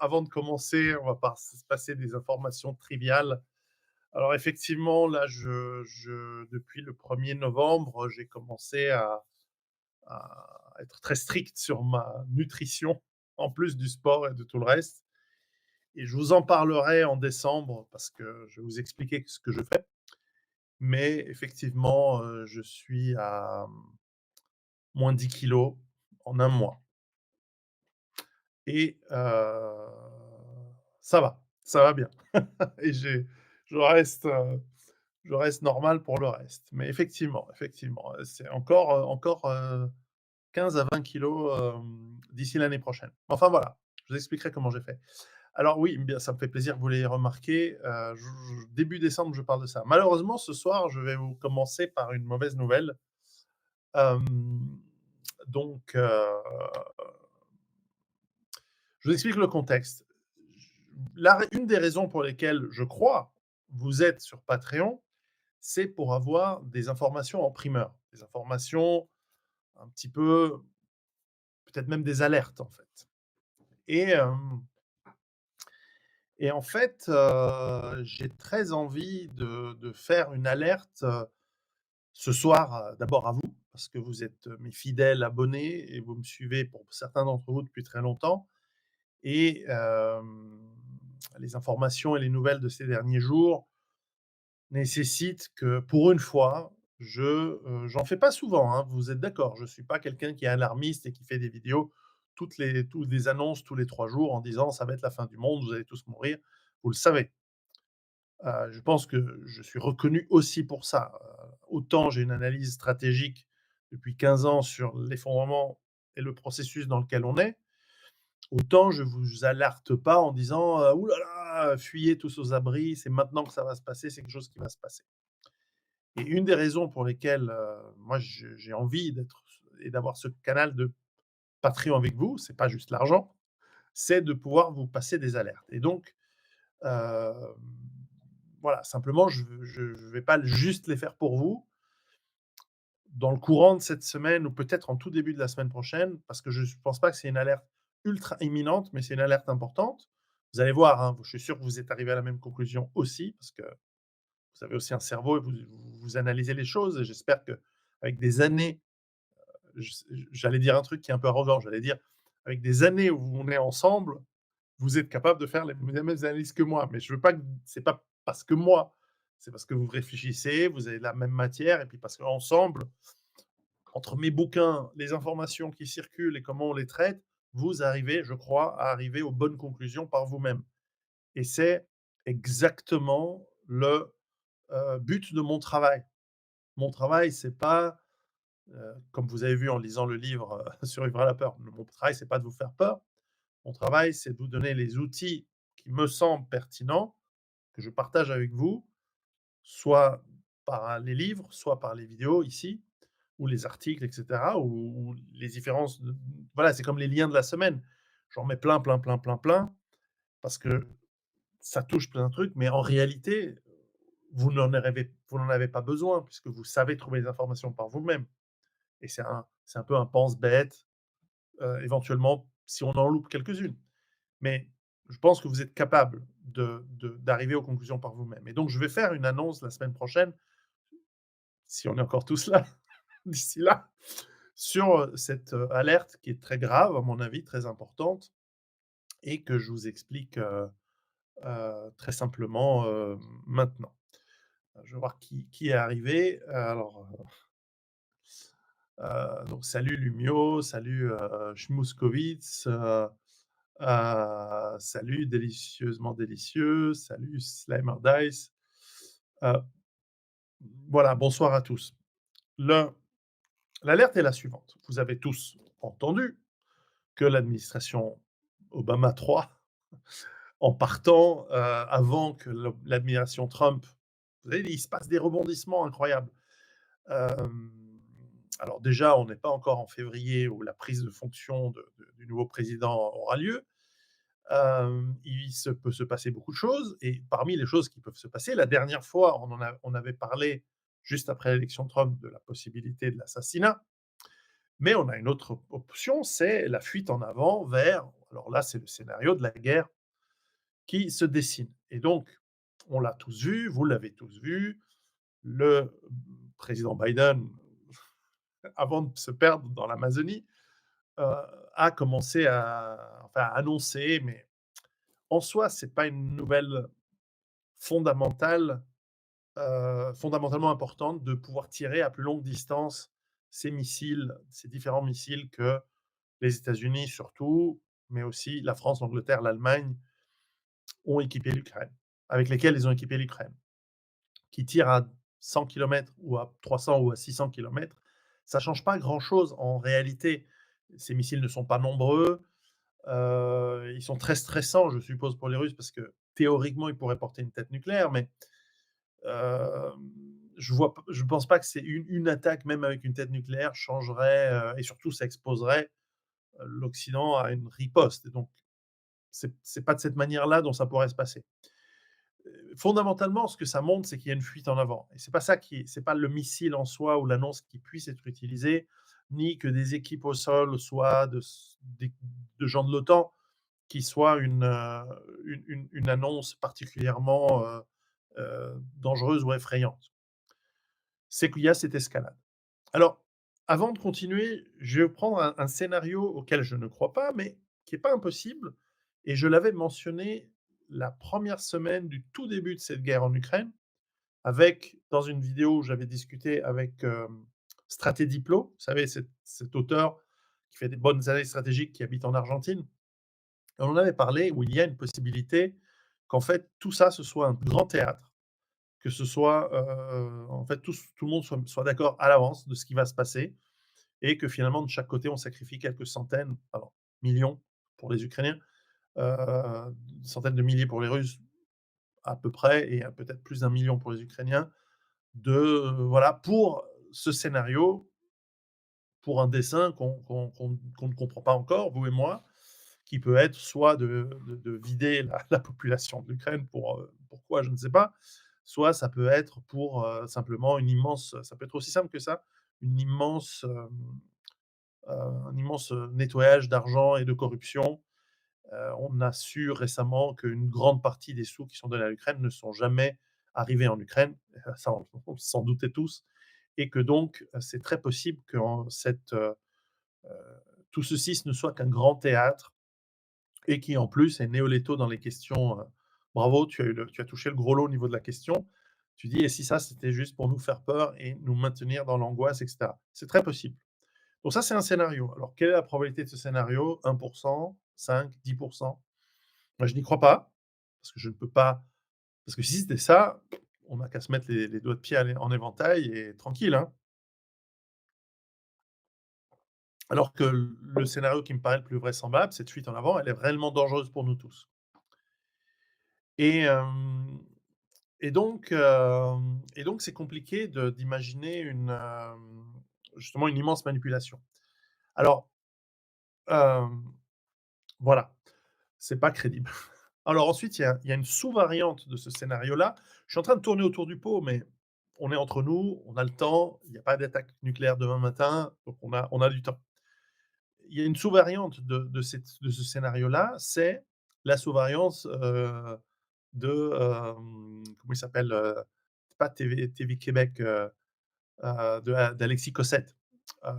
Avant de commencer, on va se passer des informations triviales. Alors effectivement, là, depuis le 1er novembre, j'ai commencé à être très strict sur ma nutrition, en plus du sport et de tout le reste. Et je vous en parlerai en décembre parce que je vais vous expliquer ce que je fais. Mais effectivement, je suis à moins 10 kilos en un mois. Et ça va bien. Et je reste, je reste normal pour le reste. Mais effectivement, c'est encore, 15 à 20 kilos, d'ici l'année prochaine. Enfin voilà, je vous expliquerai comment j'ai fait. Alors oui, bien, ça me fait plaisir que vous l'ayez remarqué, début décembre, je parle de ça. Malheureusement, ce soir, je vais vous commencer par une mauvaise nouvelle. Hem, donc je vous explique le contexte. Une des raisons pour lesquelles je crois vous êtes sur Patreon, c'est pour avoir des informations en primeur, des informations un petit peu, peut-être même des alertes en fait. Et, en fait, j'ai très envie de faire une alerte, ce soir, d'abord à vous, parce que vous êtes mes fidèles abonnés et vous me suivez pour certains d'entre vous depuis très longtemps. Et les informations et les nouvelles de ces derniers jours nécessitent que, pour une fois, j'en fais pas souvent, hein, vous êtes d'accord? Je suis pas quelqu'un qui est alarmiste et qui fait des vidéos toutes des annonces tous les 3 jours en disant: «Ça va être la fin du monde, vous allez tous mourir». Vous le savez. Je pense que je suis reconnu aussi pour ça. Autant j'ai une analyse stratégique depuis 15 ans sur l'effondrement et le processus dans lequel on est, autant je vous alerte pas en disant, «Ouh là là, fuyez tous aux abris, c'est maintenant que ça va se passer, c'est quelque chose qui va se passer». Et une des raisons pour lesquelles, moi j'ai envie d'être et d'avoir ce canal de Patreon avec vous, c'est pas juste l'argent, c'est de pouvoir vous passer des alertes. Et donc, hem, voilà, simplement je vais pas juste les faire pour vous. Dans le courant de cette semaine ou peut-être en tout début de la semaine prochaine, parce que je ne pense pas que c'est une alerte ultra imminente, mais c'est une alerte importante. Vous allez voir, hein, je suis sûr que vous êtes arrivés à la même conclusion aussi, parce que vous avez aussi un cerveau et vous analysez les choses. Et j'espère qu'avec des années, j'allais dire un truc qui est un peu arrogant, j'allais dire avec des années où on est ensemble, vous êtes capable de faire les mêmes analyses que moi. Mais je veux pas que c'est pas parce que moi, c'est parce que vous réfléchissez, vous avez la même matière et puis parce qu'ensemble, entre mes bouquins, les informations qui circulent et comment on les traite, vous arrivez, je crois, à arriver aux bonnes conclusions par vous-même. Et c'est exactement le, but de mon travail. Mon travail, c'est pas, comme vous avez vu en lisant le livre, Survivre à la peur, mon travail, c'est pas de vous faire peur. Mon travail, c'est de vous donner les outils qui me semblent pertinents, que je partage avec vous, soit par les livres, soit par les vidéos ici, ou les articles et cetera, ou les différences de voilà, c'est comme les liens de la semaine. J'en mets plein, plein, plein, plein, plein, parce que ça touche plein de trucs, mais en réalité, vous n'en avez pas besoin puisque vous savez trouver les informations par vous-même. Et c'est un peu un pense-bête, éventuellement, si on en loupe quelques-unes. Mais je pense que vous êtes capable d'arriver aux conclusions par vous-même. Et donc je vais faire une annonce la semaine prochaine, si on est encore tous là, d'ici là, sur, cette, alerte qui est très grave, à mon avis, très importante et que je vous explique, très simplement, maintenant. Je vais voir qui est arrivé. Alors, donc salut Lumio, salut, Schmouzkowitz, salut Délicieusement Délicieux, salut Slimer Dice. Heu, voilà, bonsoir à tous. Le L'alerte est la suivante. Vous avez tous entendu que l'administration Obama 3, en partant, avant que l'admiration Trump, vous savez, il se passe des rebondissements incroyables. Hem, alors déjà, on n'est pas encore en février où la prise de fonction du nouveau président aura lieu. Peut se passer beaucoup de choses et parmi les choses qui peuvent se passer, la dernière fois, on avait parlé juste après l'élection de Trump de la possibilité de l'assassinat. Mais on a une autre option, c'est la fuite en avant vers Alors là, c'est le scénario de la guerre qui se dessine et donc on l'a tous vu, vous l'avez tous vu, le président Biden, avant de se perdre dans l'Amazonie, heu, a commencé à annoncer, mais en soi, c'est pas une nouvelle fondamentale, fondamentalement importante de pouvoir tirer à plus longue distance ces missiles, ces différents missiles que les États-Unis surtout, mais aussi la France, l'Angleterre, l'Allemagne ont équipé l'Ukraine, avec lesquels ils ont équipé l'Ukraine, qui tirent à 100 kilomètres ou à 300 ou à 600 kilomètres. Ça change pas grand-chose en réalité. Ces missiles ne sont pas nombreux, ils sont très stressants, je suppose, pour les Russes parce que théoriquement, ils pourraient porter une tête nucléaire, mais je pense pas que c'est une attaque, même avec une tête nucléaire, changerait, et surtout ça exposerait, l'Occident à une riposte et donc c'est pas de cette manière-là dont ça pourrait se passer. Fondamentalement, ce que ça montre, c'est qu'il y a une fuite en avant et c'est pas le missile en soi ou l'annonce qui puisse être utilisée, ni que des équipes au sol soient de gens de l'OTAN qui soient une annonce particulièrement, dangereuse ou effrayante. C'est qu'il y a cette escalade. Alors, avant de continuer, je vais prendre un scénario auquel je ne crois pas, mais qui est pas impossible et je l'avais mentionné la première semaine du tout début de cette guerre en Ukraine avec dans une vidéo où j'avais discuté avec, Straté Diplo, vous savez cet auteur qui fait des bonnes analyses stratégiques qui habite en Argentine. Et on en avait parlé où il y a une possibilité qu'en fait tout ça, ce soit un grand théâtre, que ce soit, en fait tout le monde soit d'accord à l'avance de ce qui va se passer et que finalement de chaque côté on sacrifie quelques centaines, alors millions pour les Ukrainiens, centaines de milliers pour les Russes à peu près et peut-être plus d'1 million pour les Ukrainiens voilà pour ce scénario, pour un dessin qu'on ne comprend pas encore, vous et moi, qui peut être soit de vider la population de l'Ukraine pourquoi je ne sais pas, soit ça peut être pour, simplement une immense ça peut être aussi simple que ça, une immense, un immense, nettoyage d'argent et de corruption. On a su récemment qu'une grande partie des sous qui sont donnés à l'Ukraine ne sont jamais arrivés en Ukraine. Ça, on s'en doutait tous et que donc, c'est très possible que tout ceci ce ne soit qu'un grand théâtre et qui en plus est Néoléto dans les questions, bravo, tu as touché le gros lot au niveau de la question. Tu dis: «Et si ça, c'était juste pour nous faire peur et nous maintenir dans l'angoisse?» et cetera. C'est très possible. Donc ça, c'est un scénario. Alors quelle est la probabilité de ce scénario? 1, 5, 10. Moi, je n'y crois pas, parce que je ne peux pas parce que si c'était ça, on n'a qu'à se mettre les doigts de pied en éventail et tranquille, hein. Alors que le scénario qui me paraît le plus vraisemblable, cette fuite en avant, elle est réellement dangereuse pour nous tous. Et hem et donc c'est compliqué d'imaginer justement une immense manipulation. Alors, hem, voilà, c'est pas crédible. Alors ensuite, il y a une sous-variante de ce scénario-là. Je suis en train de tourner autour du pot, mais on est entre nous, on a le temps, il y a pas d'attaque nucléaire demain matin, donc on a du temps. Il y a une sous-variante de ce scénario-là, c'est la sous-variante, comment il s'appelle? C'est pas TV Québec, d'Alexis Cossette,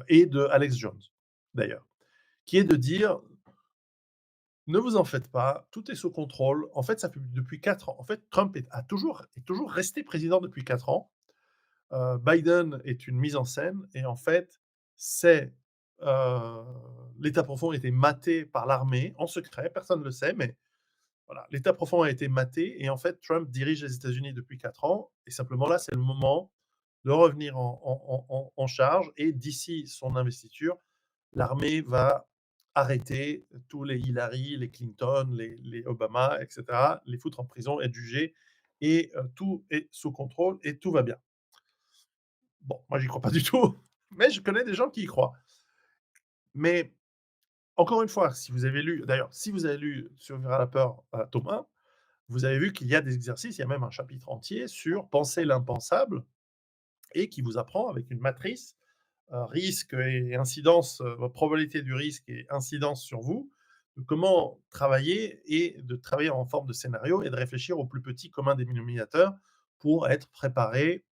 et de Alex Jones, d'ailleurs, qui est de dire: «Ne vous en faites pas, tout est sous contrôle». En fait, ça fait depuis 4 ans. En fait, Trump est toujours resté président depuis 4 ans. Biden est une mise en scène et en fait, c'est, heu, l'État profond a été maté par l'armée en secret, personne ne le sait, mais voilà, l'État profond a été maté et en fait, Trump dirige les États-Unis depuis 4 ans et simplement là, c'est le moment de revenir en charge et d'ici son investiture, l'armée va arrêter tous les Hillary, les Clinton, les Obama et cetera, les foutre en prison, être jugés et tout est sous contrôle et tout va bien. Bon, moi, j'y crois pas du tout, mais je connais des gens qui y croient. Mais encore une fois, si vous avez lu Survivre à la peur, tome 1, vous avez vu qu'il y a des exercices, il y a même un chapitre entier sur penser l'impensable et qui vous apprend avec une matrice, risque et incidence, probabilité du risque et incidence sur vous, de comment travailler et de travailler en forme de scénario et de réfléchir au plus petit commun dénominateur pour être préparé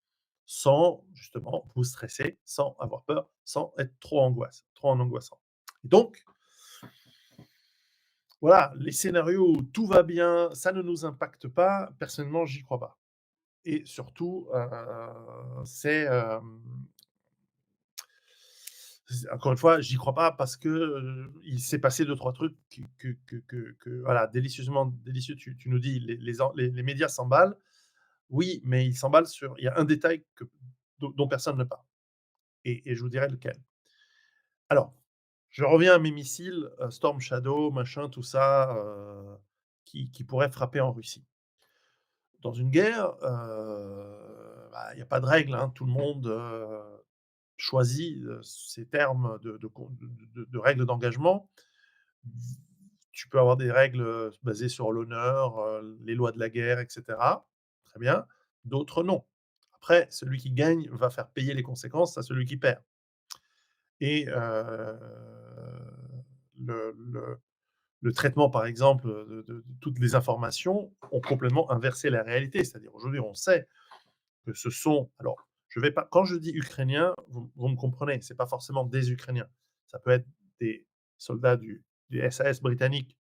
sans justement vous stresser, sans avoir peur, sans être trop en angoissant. Et donc, voilà, les scénarios où tout va bien, ça ne nous impacte pas, personnellement, j'y crois pas. Et surtout, encore une fois, j'y crois pas parce que, il s'est passé deux trois trucs que voilà, délicieusement délicieux. Tu nous dis les médias s'emballent. Oui, mais ils s'emballent sur il y a un détail dont personne ne parle et je vous dirai lequel. Alors, je reviens à mes missiles, Storm Shadow, machin, tout ça, qui pourraient frapper en Russie. Dans une guerre, bah, il y a pas de règle, hein. Tout le monde, choisit, ses termes de règles d'engagement. Tu peux avoir des règles, basées sur l'honneur, les lois de la guerre et cetera. Très bien. D'autres non. Après, celui qui gagne va faire payer les conséquences à celui qui perd et le le traitement, par exemple, de toutes les informations ont complètement inversé la réalité. C'est-à-dire aujourd'hui, on sait que ce sont alors je vais pas quand je dis ukrainiens, vous me comprenez, c'est pas forcément des Ukrainiens. Ça peut être des soldats du SAS britannique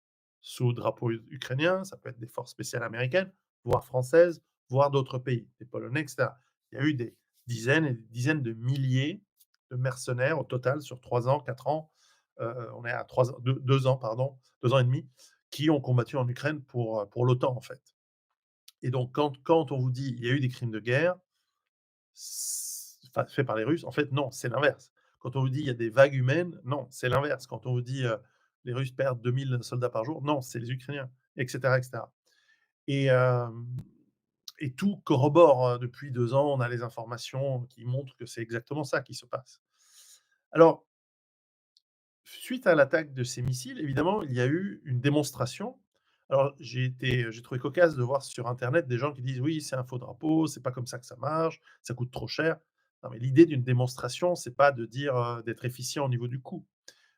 sous drapeau ukrainien, ça peut être des forces spéciales américaines, voire françaises, voire d'autres pays, des Polonais et cetera. Il y a eu des dizaines et des dizaines de milliers de mercenaires au total sur 3 ans, 4 ans, on est à 3 ans 2 ans pardon, 2 ans et demi, qui ont combattu en Ukraine pour l'OTAN, en fait. Et donc quand on vous dit: «Il y a eu des crimes de guerre», enfin, fait par les Russes, en fait, non, c'est l'inverse. Quand on vous dit: «Il y a des vagues humaines», non, c'est l'inverse. Quand on vous dit, «Les Russes perdent 2000 soldats par jour», non, c'est les Ukrainiens et cetera et cetera. Et et tout corrobore, depuis 2 ans, on a les informations qui montrent que c'est exactement ça qui se passe. Alors, suite à l'attaque de ces missiles, évidemment, il y a eu une démonstration. Alors, j'ai trouvé cocasse de voir sur internet des gens qui disent: «Oui, c'est un faux drapeau, c'est pas comme ça que ça marche, ça coûte trop cher». Non, mais l'idée d'une démonstration, c'est pas de dire, d'être efficient au niveau du coût.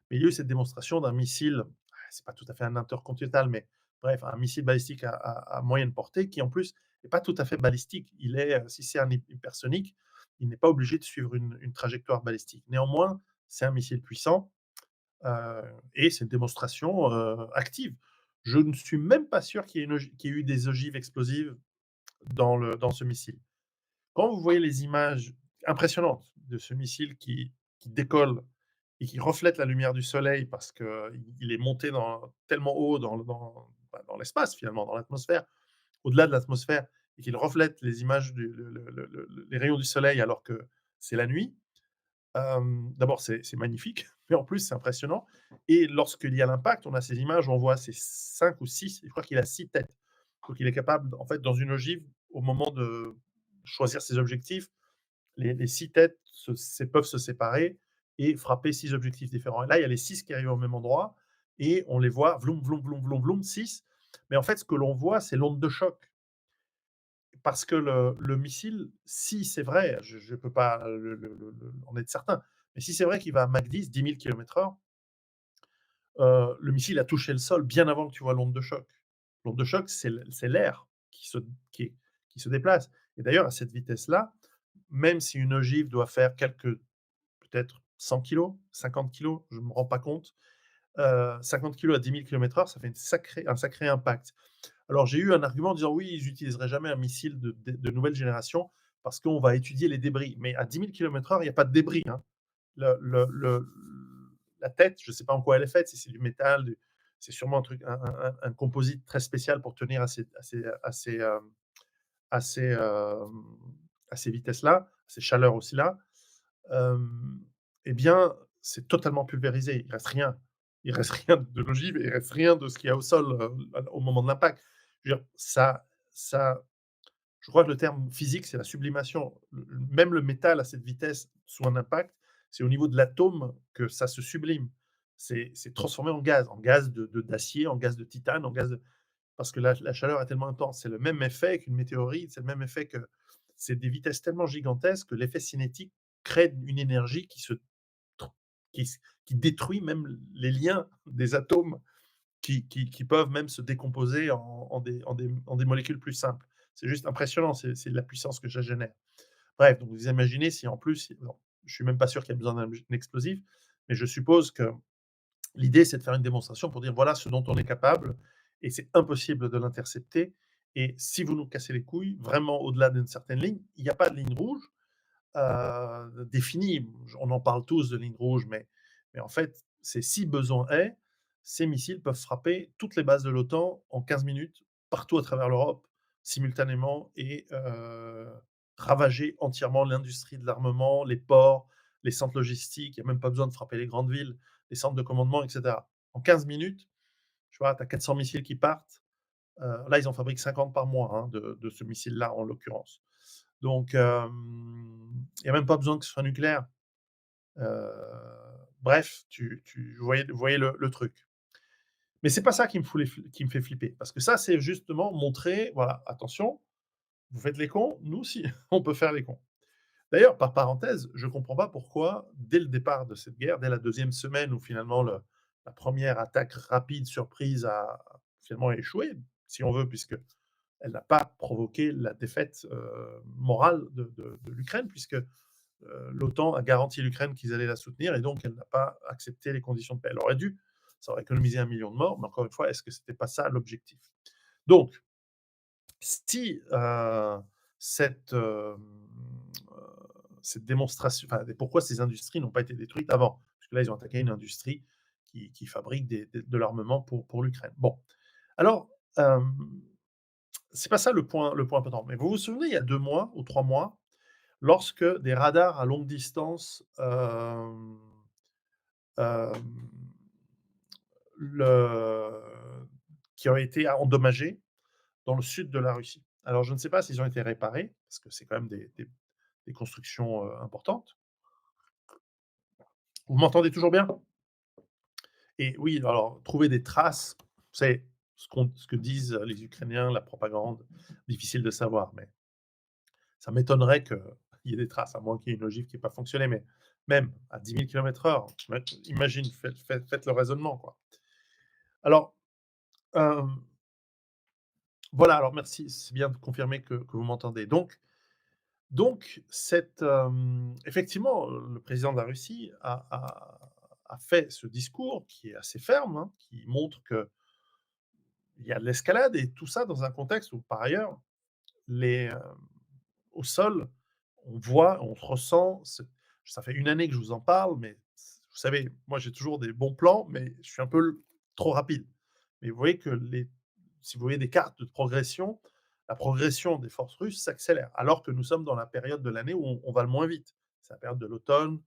Mais il y a eu cette démonstration d'un missile, c'est pas tout à fait un intercontinental, mais bref, un missile balistique à moyenne portée qui, en plus, n'est pas tout à fait balistique. Il est, si c'est un hypersonique, il n'est pas obligé de suivre une trajectoire balistique. Néanmoins, c'est un missile puissant. Et c'est une démonstration, active. Je ne suis même pas sûr qu'il y ait eu des ogives explosives dans ce missile. Quand vous voyez les images impressionnantes de ce missile qui décolle et qui reflète la lumière du soleil parce qu'il est monté tellement haut dans l'espace finalement, dans l'atmosphère, au-delà de l'atmosphère et qu'il reflète les images du les rayons du soleil alors que c'est la nuit. D'abord, c'est magnifique, mais en plus, c'est impressionnant et lorsqu'il y a l'impact, on a ces images où on voit ces 5 ou 6, je crois qu'il a 6 têtes. Donc il est capable, en fait, dans une ogive, au moment de choisir ses objectifs, les 6 têtes peuvent se séparer et frapper 6 objectifs différents et là, il y a les 6 qui arrivent au même endroit et on les voit vroom, vroom, vroom, vroom, vroom, 6. Mais en fait, ce que l'on voit, c'est l'onde de choc. Parce que le missile, si c'est vrai, je peux pas en être certain, mais si c'est vrai qu'il va à Mach 10, 10 000 km/h, le missile a touché le sol bien avant que tu vois l'onde de choc. L'onde de choc, c'est l'air qui qui se déplace et d'ailleurs à cette vitesse-là, même si une ogive doit faire peut-être 100 kilogrammes, 50 kilogrammes, je ne me rends pas compte, 50 kilogrammes à 10 000 km/h, ça fait un sacré impact. Alors j'ai eu un argument en disant: «Oui, ils n'utiliseraient jamais un missile de nouvelle génération parce qu'on va étudier les débris». Mais à 10 000 km/h, il y a pas de débris, hein. Le la tête, je ne sais pas en quoi elle est faite, si c'est du métal, c'est sûrement un truc un composite très spécial pour tenir à ces, à ces vitesses-là, à ces chaleurs aussi là. Hem, eh bien, c'est totalement pulvérisé. Il reste rien. Il reste rien de l'ogive et il reste rien de ce qu'il y a au sol, au moment de l'impact. Je veux dire, ça je crois que le terme physique, c'est la sublimation. Même le métal à cette vitesse, sous un impact, c'est au niveau de l'atome que ça se sublime. C'est transformé en gaz d'acier, en gaz de titane, en gaz de parce que la chaleur est tellement intense. C'est le même effet qu'une météorite, c'est le même effet que c'est des vitesses tellement gigantesques que l'effet cinétique crée une énergie qui se tr qui détruit même les liens des atomes qui peuvent même se décomposer en des molécules plus simples. C'est juste impressionnant, c'est la puissance que ça génère. Bref, donc vous imaginez si en plus, bon, je suis même pas sûr qu'il y ait besoin d'un explosif, mais je suppose que l'idée, c'est de faire une démonstration pour dire: «Voilà ce dont on est capable et c'est impossible de l'intercepter et si vous nous cassez les couilles, vraiment au-delà d'une certaine ligne», il y a pas de ligne rouge, définie. On en parle tous de ligne rouge, mais en fait, c'est si besoin est, ces missiles peuvent frapper toutes les bases de l'OTAN en 15 minutes, partout à travers l'Europe, simultanément et ravager entièrement l'industrie de l'armement, les ports, les centres logistiques. Il y a même pas besoin de frapper les grandes villes, les centres de commandement et cetera. En 15 minutes, tu vois, tu as 400 missiles qui partent. Là, ils en fabriquent 50 par mois, hein, de ce missile-là, en l'occurrence. Donc, il y a même pas besoin que ce soit nucléaire. Heu, bref, vous voyez le truc. Mais c'est pas ça qui me fait flipper, parce que ça, c'est justement montrer, voilà, attention, vous faites les cons, nous aussi, on peut faire les cons. D'ailleurs, par parenthèse, je comprends pas pourquoi, dès le départ de cette guerre, dès la deuxième semaine où finalement la première attaque rapide, surprise a finalement échoué, si on veut, puisque elle n'a pas provoqué la défaite, morale de l'Ukraine, puisque, l'OTAN a garanti l'Ukraine qu'ils allaient la soutenir et donc elle n'a pas accepté les conditions de paix. Elle aurait dû, ça aurait économisé 1 million de morts, mais encore une fois, est-ce que c'était pas ça l'objectif? Donc, si, cette, cette démonstration, enfin, pourquoi ces industries n'ont pas été détruites avant? Parce que là, ils ont attaqué une industrie qui fabrique de l'armement pour l'Ukraine. Bon, alors, c'est pas ça le point important. Mais vous vous souvenez, il y a 2 mois ou 3 mois, lorsque des radars à longue distance, hem, le qui ont été endommagés dans le sud de la Russie. Alors je ne sais pas s'ils ont été réparés, parce que c'est quand même des constructions, importantes. Vous m'entendez toujours bien? Et oui, alors trouver des traces, c'est ce que disent les Ukrainiens, la propagande, difficile de savoir, mais ça m'étonnerait qu'il y ait des traces, à moins qu'il y ait une ogive qui ait pas fonctionné, mais même à 10 000 km/h, imagine, faites le raisonnement, quoi. Alors, hem, voilà, alors merci, c'est bien de confirmer que vous m'entendez. Donc effectivement, le président de la Russie a fait ce discours qui est assez ferme, hein, qui montre qu'il y a de l'escalade et tout ça dans un contexte où, par ailleurs, les, au sol, on voit, on ressent, ça fait 1 année que je vous en parle, mais vous savez, moi j'ai toujours des bons plans, mais je suis un peu trop rapide. Mais vous voyez que si vous voyez des cartes de progression, la progression des forces russes s'accélère, alors que nous sommes dans la période de l'année où on va le moins vite. C'est la période de l'automne,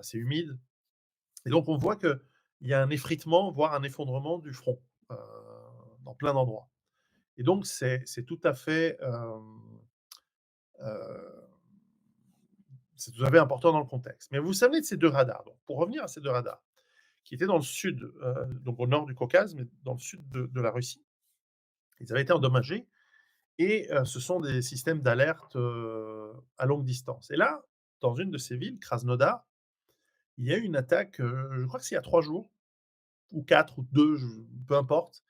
c'est humide, et donc on voit qu'il y a un effritement, voire un effondrement du front, heu, dans plein d'endroits, et donc c'est tout à fait, heu c'est tout à fait important dans le contexte. Mais vous vous savez de ces 2 radars, donc pour revenir à ces 2 radars, qui étaient dans le sud, donc au nord du Caucase, mais dans le sud de la Russie. Ils avaient été endommagés et ce sont des systèmes d'alerte, à longue distance, et là, dans une de ces villes, Krasnodar, il y a eu une attaque, je crois que c'est il y a 3 jours ou 4 ou 2, peu importe,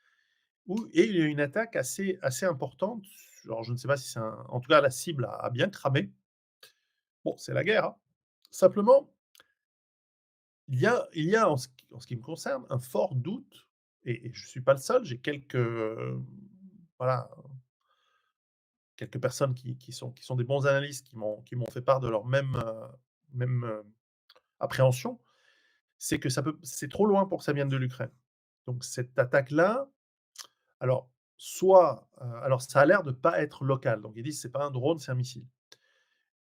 et il y a eu une attaque assez importante. Alors je ne sais pas si c'est un, en tout cas la cible a bien cramé. Bon, c'est la guerre, hein. Simplement, il y a en ce qui me concerne, un fort doute, et je ne suis pas le seul, j'ai quelques, voilà, quelques personnes qui sont des bons analystes qui m'ont fait part de leur même, appréhension, c'est que c'est trop loin pour que ça vienne de l'Ukraine. Donc cette attaque-là, alors alors ça a l'air de pas être local, donc ils disent: «C'est pas un drone, c'est un missile»,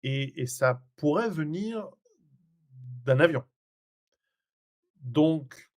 et ça pourrait venir d'un avion. Donc